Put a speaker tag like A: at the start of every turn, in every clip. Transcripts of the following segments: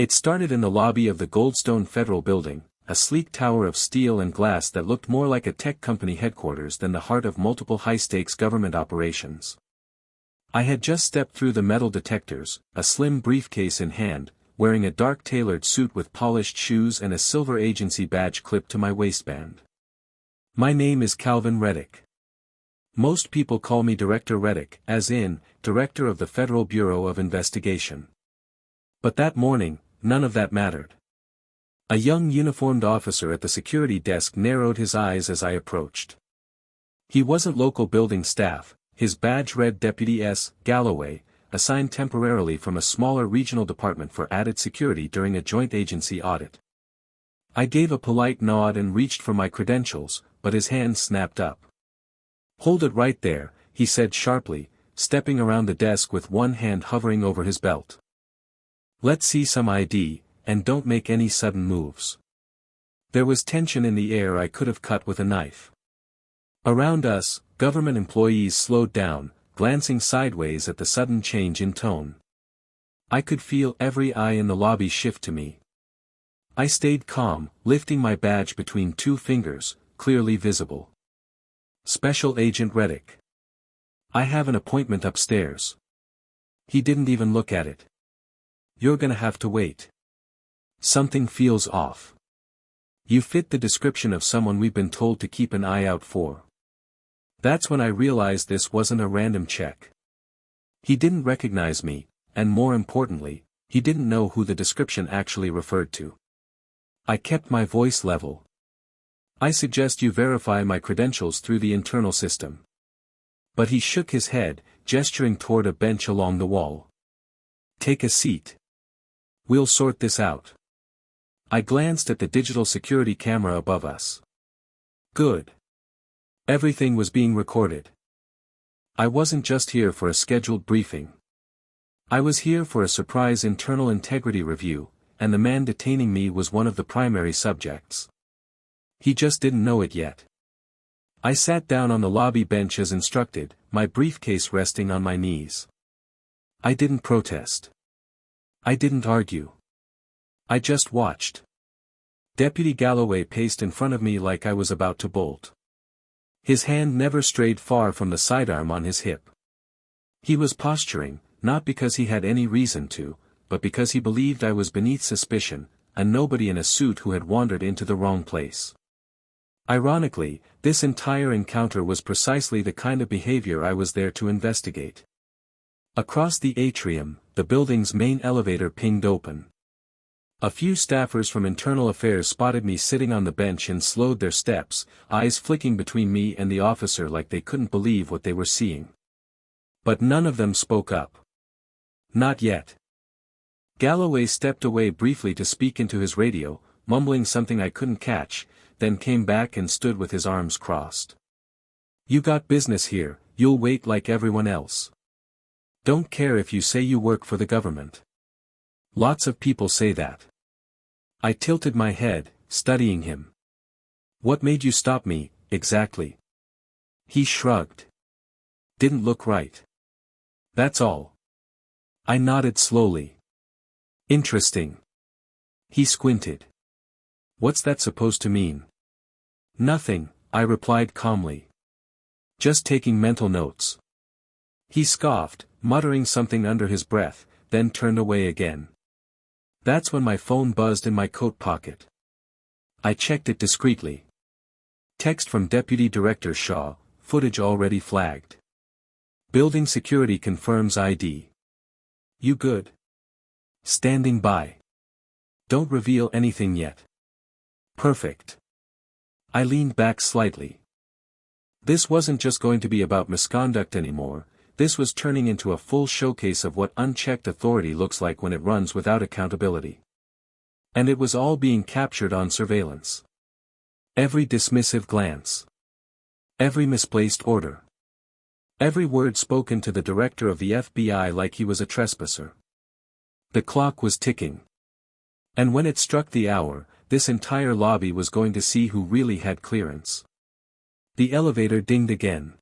A: It started in the lobby of the Goldstone Federal Building, a sleek tower of steel and glass that looked more like a tech company headquarters than the heart of multiple high-stakes government operations. I had just stepped through the metal detectors, a slim briefcase in hand, wearing a dark tailored suit with polished shoes and a silver agency badge clipped to my waistband. My name is Calvin Reddick. Most people call me Director Reddick, as in, Director of the Federal Bureau of Investigation. But that morning, none of that mattered. A young uniformed officer at the security desk narrowed his eyes as I approached. He wasn't local building staff, his badge read Deputy S. Galloway, assigned temporarily from a smaller regional department for added security during a joint agency audit. I gave a polite nod and reached for my credentials, but his hand snapped up. "Hold it right there," he said sharply, stepping around the desk with one hand hovering over his belt. "Let's see some ID, and don't make any sudden moves." There was tension in the air I could have cut with a knife. Around us, government employees slowed down, glancing sideways at the sudden change in tone. I could feel every eye in the lobby shift to me. I stayed calm, lifting my badge between two fingers, clearly visible. "Special Agent Reddick. I have an appointment upstairs." He didn't even look at it. "You're gonna have to wait. Something feels off. You fit the description of someone we've been told to keep an eye out for." That's when I realized this wasn't a random check. He didn't recognize me, and more importantly, he didn't know who the description actually referred to. I kept my voice level. "I suggest you verify my credentials through the internal system." But he shook his head, gesturing toward a bench along the wall. "Take a seat. We'll sort this out." I glanced at the digital security camera above us. Good. Everything was being recorded. I wasn't just here for a scheduled briefing. I was here for a surprise internal integrity review, and the man detaining me was one of the primary subjects. He just didn't know it yet. I sat down on the lobby bench as instructed, my briefcase resting on my knees. I didn't protest. I didn't argue. I just watched. Deputy Galloway paced in front of me like I was about to bolt. His hand never strayed far from the sidearm on his hip. He was posturing, not because he had any reason to, but because he believed I was beneath suspicion, a nobody in a suit who had wandered into the wrong place. Ironically, this entire encounter was precisely the kind of behavior I was there to investigate. Across the atrium, the building's main elevator pinged open. A few staffers from Internal Affairs spotted me sitting on the bench and slowed their steps, eyes flicking between me and the officer like they couldn't believe what they were seeing. But none of them spoke up. Not yet. Galloway stepped away briefly to speak into his radio, mumbling something I couldn't catch, then came back and stood with his arms crossed. "You got business here, you'll wait like everyone else. Don't care if you say you work for the government. Lots of people say that." I tilted my head, studying him. "What made you stop me, exactly?" He shrugged. "Didn't look right. That's all." I nodded slowly. "Interesting." He squinted. "What's that supposed to mean?" "Nothing," I replied calmly. "Just taking mental notes." He scoffed, muttering something under his breath, then turned away again. That's when my phone buzzed in my coat pocket. I checked it discreetly. Text from Deputy Director Shaw, footage already flagged. "Building security confirms ID. You good? Standing by. Don't reveal anything yet." "Perfect." I leaned back slightly. This wasn't just going to be about misconduct anymore. This was turning into a full showcase of what unchecked authority looks like when it runs without accountability. And it was all being captured on surveillance. Every dismissive glance. Every misplaced order. Every word spoken to the director of the FBI like he was a trespasser. The clock was ticking. And when it struck the hour, this entire lobby was going to see who really had clearance. The elevator dinged again.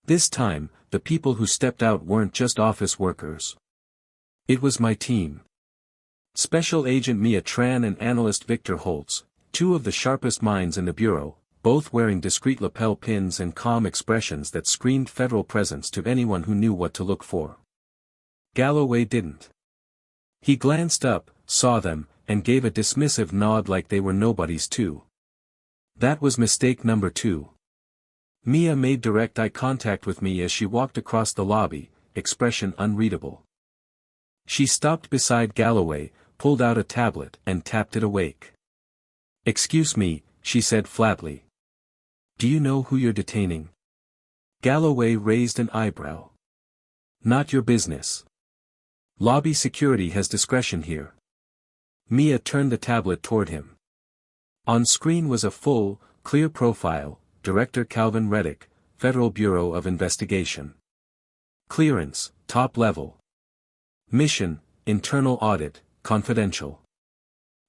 A: This time, the people who stepped out weren't just office workers. It was my team. Special Agent Mia Tran and Analyst Victor Holtz, two of the sharpest minds in the Bureau, both wearing discreet lapel pins and calm expressions that screamed federal presence to anyone who knew what to look for. Galloway didn't. He glanced up, saw them, and gave a dismissive nod like they were nobodies too. That was mistake number 2. Mia made direct eye contact with me as she walked across the lobby, expression unreadable. She stopped beside Galloway, pulled out a tablet and tapped it awake. "Excuse me," she said flatly. "Do you know who you're detaining?" Galloway raised an eyebrow. "Not your business. Lobby security has discretion here." Mia turned the tablet toward him. On screen was a full, clear profile: Director Calvin Reddick, Federal Bureau of Investigation. Clearance, top level. Mission, internal audit, confidential.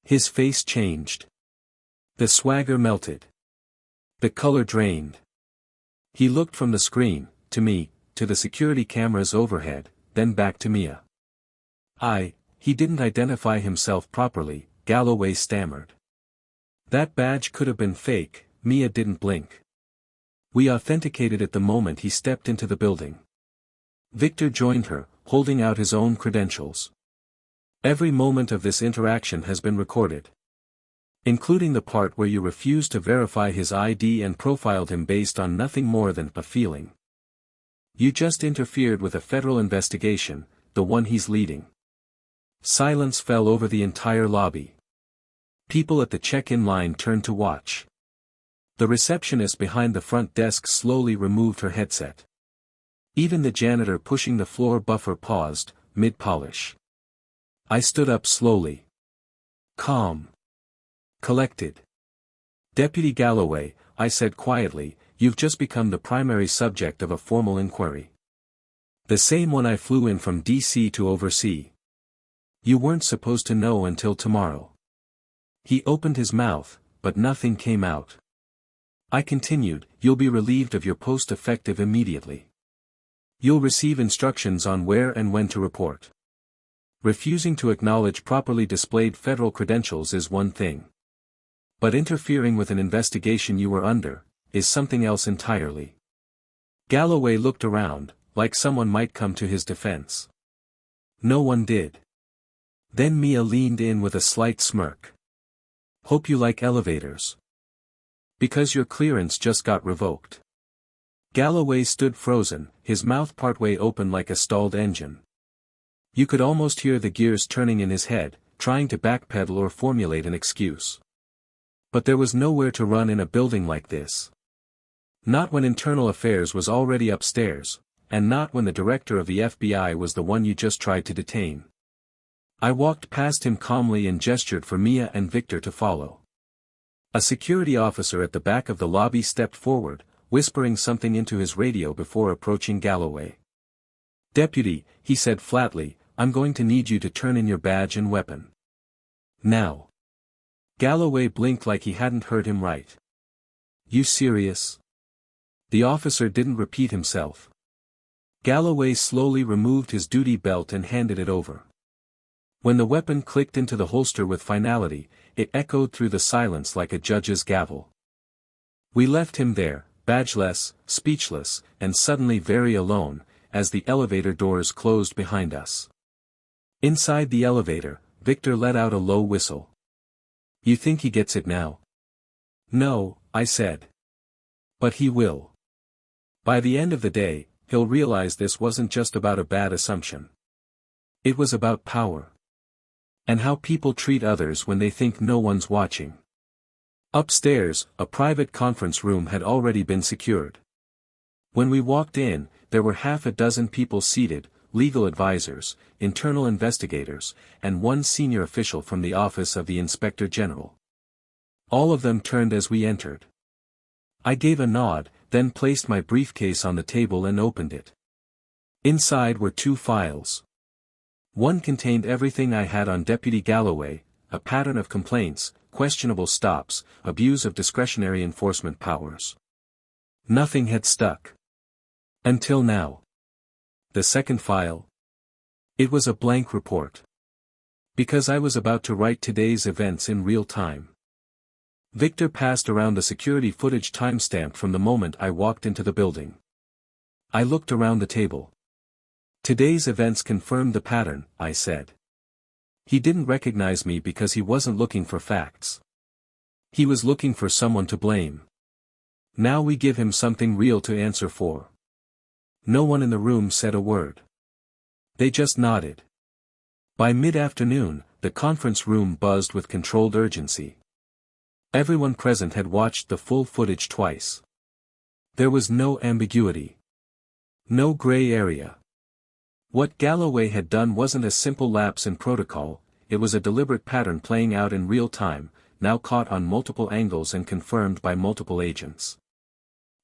A: His face changed. The swagger melted. The color drained. He looked from the screen, to me, to the security cameras overhead, then back to Mia. He didn't identify himself properly," Galloway stammered. "That badge could have been fake." Mia didn't blink. "We authenticated it the moment he stepped into the building." Victor joined her, holding out his own credentials. "Every moment of this interaction has been recorded. Including the part where you refused to verify his ID and profiled him based on nothing more than a feeling. You just interfered with a federal investigation, the one he's leading." Silence fell over the entire lobby. People at the check-in line turned to watch. The receptionist behind the front desk slowly removed her headset. Even the janitor pushing the floor buffer paused, mid-polish. I stood up slowly. Calm. Collected. "Deputy Galloway," I said quietly, "you've just become the primary subject of a formal inquiry. The same one I flew in from D.C. to oversee. You weren't supposed to know until tomorrow." He opened his mouth, but nothing came out. I continued, "You'll be relieved of your post effective immediately. You'll receive instructions on where and when to report. Refusing to acknowledge properly displayed federal credentials is one thing. But interfering with an investigation you were under, is something else entirely." Galloway looked around, like someone might come to his defense. No one did. Then Mia leaned in with a slight smirk. "Hope you like elevators. Because your clearance just got revoked." Galloway stood frozen, his mouth partway open like a stalled engine. You could almost hear the gears turning in his head, trying to backpedal or formulate an excuse. But there was nowhere to run in a building like this. Not when Internal Affairs was already upstairs, and not when the director of the FBI was the one you just tried to detain. I walked past him calmly and gestured for Mia and Victor to follow. A security officer at the back of the lobby stepped forward, whispering something into his radio before approaching Galloway. "Deputy," he said flatly, "I'm going to need you to turn in your badge and weapon. Now." Galloway blinked like he hadn't heard him right. "You serious?" The officer didn't repeat himself. Galloway slowly removed his duty belt and handed it over. When the weapon clicked into the holster with finality, it echoed through the silence like a judge's gavel. We left him there, badgeless, speechless, and suddenly very alone, as the elevator doors closed behind us. Inside the elevator, Victor let out a low whistle. "You think he gets it now?" "No," I said. "But he will. By the end of the day, he'll realize this wasn't just about a bad assumption. It was about power. And how people treat others when they think no one's watching." Upstairs, a private conference room had already been secured. When we walked in, there were half a dozen people seated, legal advisors, internal investigators, and one senior official from the Office of the Inspector General. All of them turned as we entered. I gave a nod, then placed my briefcase on the table and opened it. Inside were 2 files. One contained everything I had on Deputy Galloway, a pattern of complaints, questionable stops, abuse of discretionary enforcement powers. Nothing had stuck. Until now. The second file? It was a blank report. Because I was about to write today's events in real time. Victor passed around the security footage timestamp from the moment I walked into the building. I looked around the table. Today's events confirmed the pattern, I said. He didn't recognize me because he wasn't looking for facts. He was looking for someone to blame. Now we give him something real to answer for. No one in the room said a word. They just nodded. By mid-afternoon, the conference room buzzed with controlled urgency. Everyone present had watched the full footage twice. There was no ambiguity. No gray area. What Galloway had done wasn't a simple lapse in protocol, it was a deliberate pattern playing out in real time, now caught on multiple angles and confirmed by multiple agents.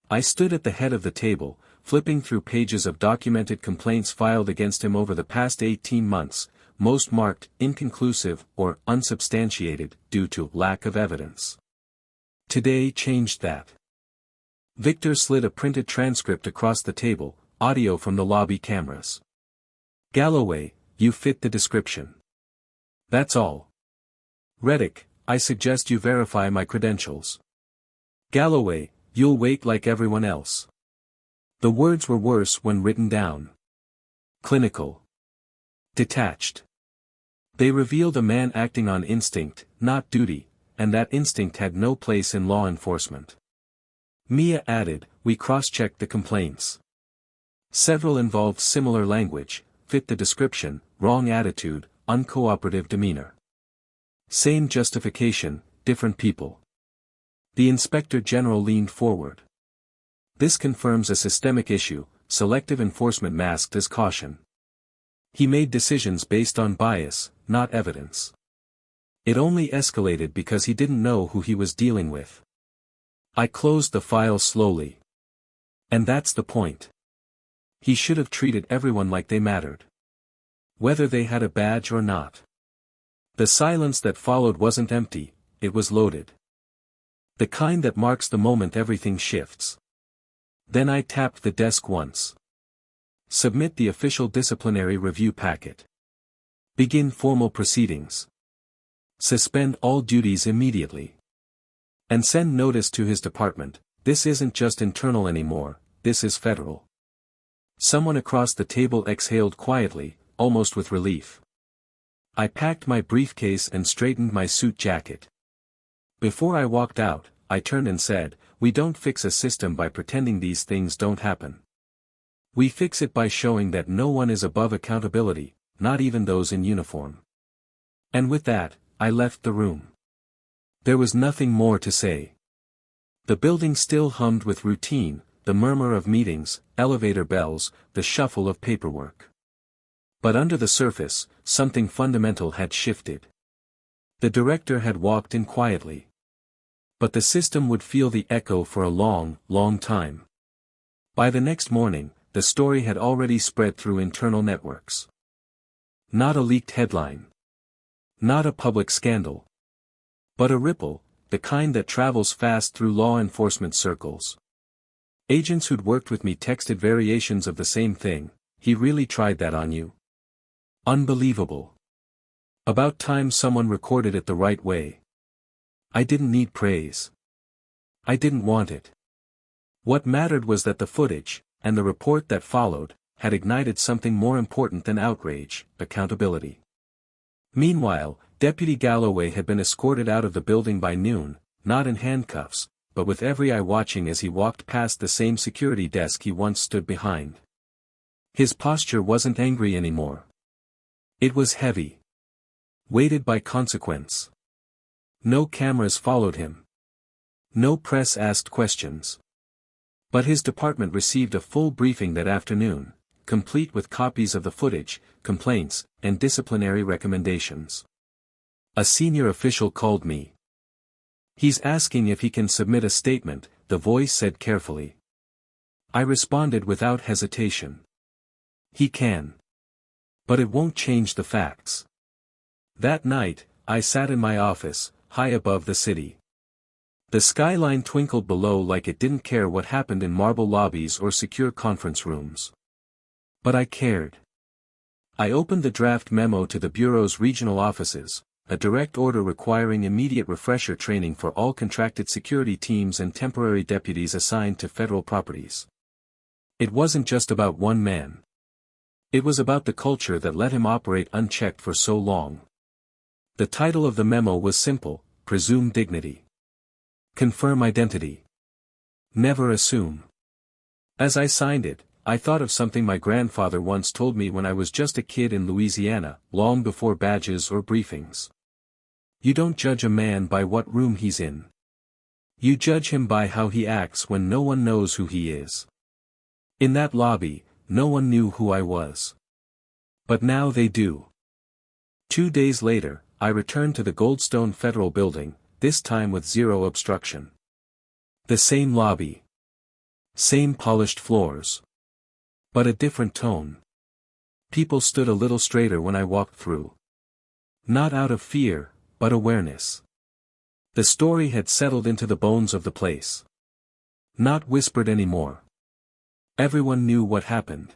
A: I stood at the head of the table, flipping through pages of documented complaints filed against him over the past 18 months, most marked inconclusive or unsubstantiated due to lack of evidence. Today changed that. Victor slid a printed transcript across the table, audio from the lobby cameras. Galloway, you fit the description. That's all. Reddick, I suggest you verify my credentials. Galloway, you'll wait like everyone else. The words were worse when written down. Clinical. Detached. They revealed a man acting on instinct, not duty, and that instinct had no place in law enforcement. Mia added, we cross-checked the complaints. Several involved similar language, fit the description, wrong attitude, uncooperative demeanor. Same justification, different people. The Inspector General leaned forward. This confirms a systemic issue, selective enforcement masked as caution. He made decisions based on bias, not evidence. It only escalated because he didn't know who he was dealing with. I closed the file slowly. And that's the point. He should have treated everyone like they mattered. Whether they had a badge or not. The silence that followed wasn't empty, it was loaded. The kind that marks the moment everything shifts. Then I tapped the desk once. Submit the official disciplinary review packet. Begin formal proceedings. Suspend all duties immediately. And send notice to his department, this isn't just internal anymore, this is federal. Someone across the table exhaled quietly, almost with relief. I packed my briefcase and straightened my suit jacket. Before I walked out, I turned and said, we don't fix a system by pretending these things don't happen. We fix it by showing that no one is above accountability, not even those in uniform. And with that, I left the room. There was nothing more to say. The building still hummed with routine, the murmur of meetings, elevator bells, the shuffle of paperwork. But under the surface, something fundamental had shifted. The director had walked in quietly. But the system would feel the echo for a long, long time. By the next morning, the story had already spread through internal networks. Not a leaked headline. Not a public scandal. But a ripple, the kind that travels fast through law enforcement circles. Agents who'd worked with me texted variations of the same thing, he really tried that on you. Unbelievable. About time someone recorded it the right way. I didn't need praise. I didn't want it. What mattered was that the footage, and the report that followed, had ignited something more important than outrage, accountability. Meanwhile, Deputy Galloway had been escorted out of the building by noon, not in handcuffs, but with every eye watching as he walked past the same security desk he once stood behind. His posture wasn't angry anymore. It was heavy. Weighted by consequence. No cameras followed him. No press asked questions. But his department received a full briefing that afternoon, complete with copies of the footage, complaints, and disciplinary recommendations. A senior official called me. He's asking if he can submit a statement, the voice said carefully. I responded without hesitation. He can. But it won't change the facts. That night, I sat in my office, high above the city. The skyline twinkled below like it didn't care what happened in marble lobbies or secure conference rooms. But I cared. I opened the draft memo to the Bureau's regional offices, a direct order requiring immediate refresher training for all contracted security teams and temporary deputies assigned to federal properties. It wasn't just about one man. It was about the culture that let him operate unchecked for so long. The title of the memo was simple: Presume Dignity. Confirm Identity. Never assume. As I signed it, I thought of something my grandfather once told me when I was just a kid in Louisiana, long before badges or briefings. You don't judge a man by what room he's in. You judge him by how he acts when no one knows who he is. In that lobby, no one knew who I was. But now they do. 2 days later, I returned to the Goldstone Federal Building, this time with zero obstruction. The same lobby. Same polished floors. But a different tone. People stood a little straighter when I walked through. Not out of fear, but awareness. The story had settled into the bones of the place. Not whispered anymore. Everyone knew what happened.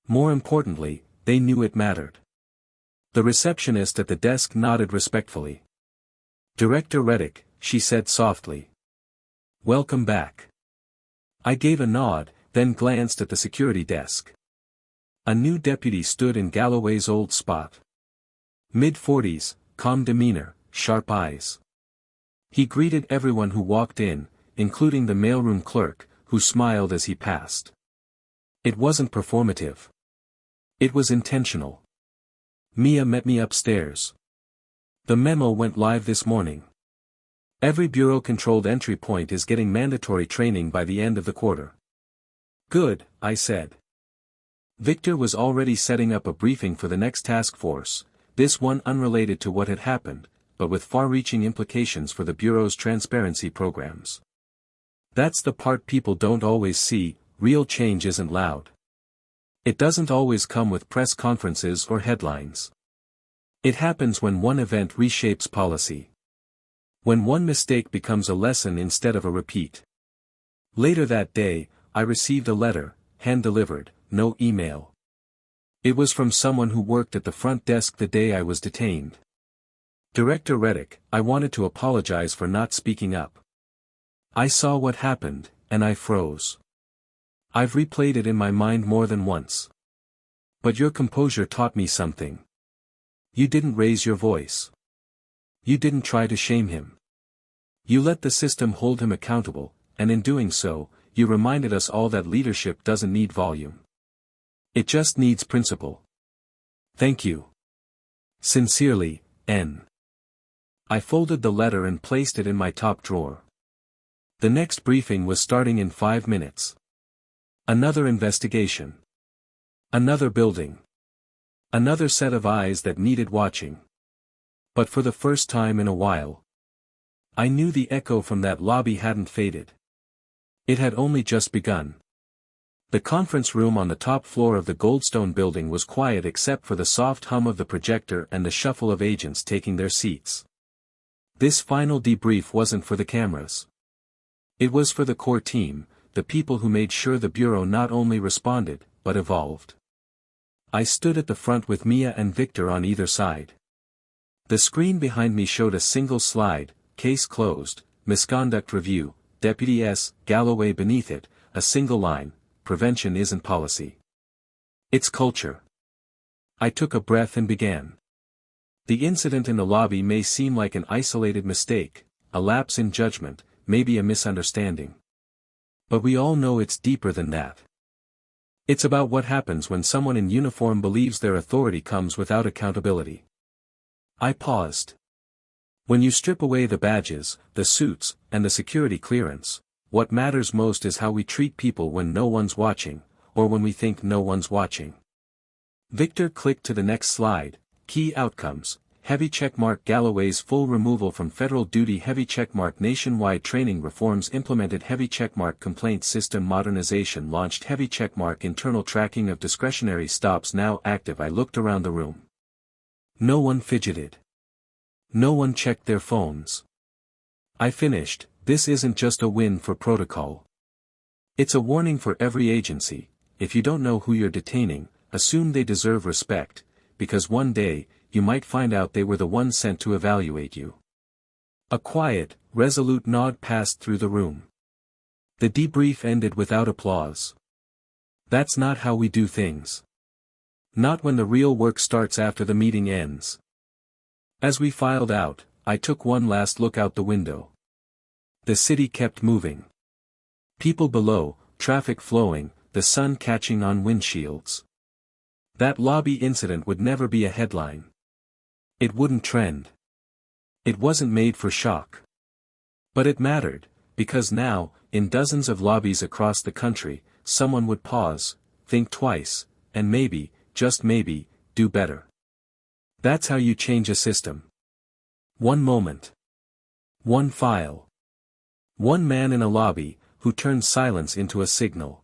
A: More importantly, they knew it mattered. The receptionist at the desk nodded respectfully. "Director Reddick," she said softly. "Welcome back." I gave a nod, then glanced at the security desk. A new deputy stood in Galloway's old spot. Mid-40s, calm demeanor, sharp eyes. He greeted everyone who walked in, including the mailroom clerk, who smiled as he passed. It wasn't performative. It was intentional. Mia met me upstairs. "The memo went live this morning. Every bureau-controlled entry point is getting mandatory training by the end of the quarter." "Good," I said. Victor was already setting up a briefing for the next task force, this one unrelated to what had happened, but with far-reaching implications for the Bureau's transparency programs. That's the part people don't always see: real change isn't loud. It doesn't always come with press conferences or headlines. It happens when one event reshapes policy. When one mistake becomes a lesson instead of a repeat. Later that day, I received a letter, hand-delivered, no email. It was from someone who worked at the front desk the day I was detained. "Director Reddick, I wanted to apologize for not speaking up. I saw what happened, and I froze. I've replayed it in my mind more than once. But your composure taught me something. You didn't raise your voice. You didn't try to shame him. You let the system hold him accountable, and in doing so, you reminded us all that leadership doesn't need volume. It just needs principle. Thank you. Sincerely, N." I folded the letter and placed it in my top drawer. The next briefing was starting in 5 minutes. Another investigation. Another building. Another set of eyes that needed watching. But for the first time in a while, I knew the echo from that lobby hadn't faded. It had only just begun. The conference room on the top floor of the Goldstone building was quiet except for the soft hum of the projector and the shuffle of agents taking their seats. This final debrief wasn't for the cameras. It was for the core team, the people who made sure the Bureau not only responded, but evolved. I stood at the front with Mia and Victor on either side. The screen behind me showed a single slide: "Case closed, misconduct review, Deputy S. Galloway." Beneath it, a single line: "Prevention isn't policy. It's culture." I took a breath and began. The incident in the lobby may seem like an isolated mistake, a lapse in judgment, maybe a misunderstanding. But we all know it's deeper than that. It's about what happens when someone in uniform believes their authority comes without accountability. I paused. When you strip away the badges, the suits, and the security clearance, what matters most is how we treat people when no one's watching, or when we think no one's watching. Victor clicked to the next slide: "Key outcomes, heavy checkmark Galloway's full removal from federal duty, heavy checkmark nationwide training reforms implemented, heavy checkmark complaint system modernization launched, heavy checkmark internal tracking of discretionary stops now active." I looked around the room. No one fidgeted. No one checked their phones. I finished: "This isn't just a win for protocol. It's a warning for every agency: if you don't know who you're detaining, assume they deserve respect, because one day, you might find out they were the ones sent to evaluate you. A quiet, resolute nod passed through the room. The debrief ended without applause. That's not how we do things. Not when the real work starts after the meeting ends. As we filed out, I took one last look out the window. The city kept moving. People below, traffic flowing, the sun catching on windshields. That lobby incident would never be a headline. It wouldn't trend. It wasn't made for shock. But it mattered, because now, in dozens of lobbies across the country, someone would pause, think twice, and maybe, just maybe, do better. That's how you change a system. One moment. One file. One man in a lobby, who turned silence into a signal.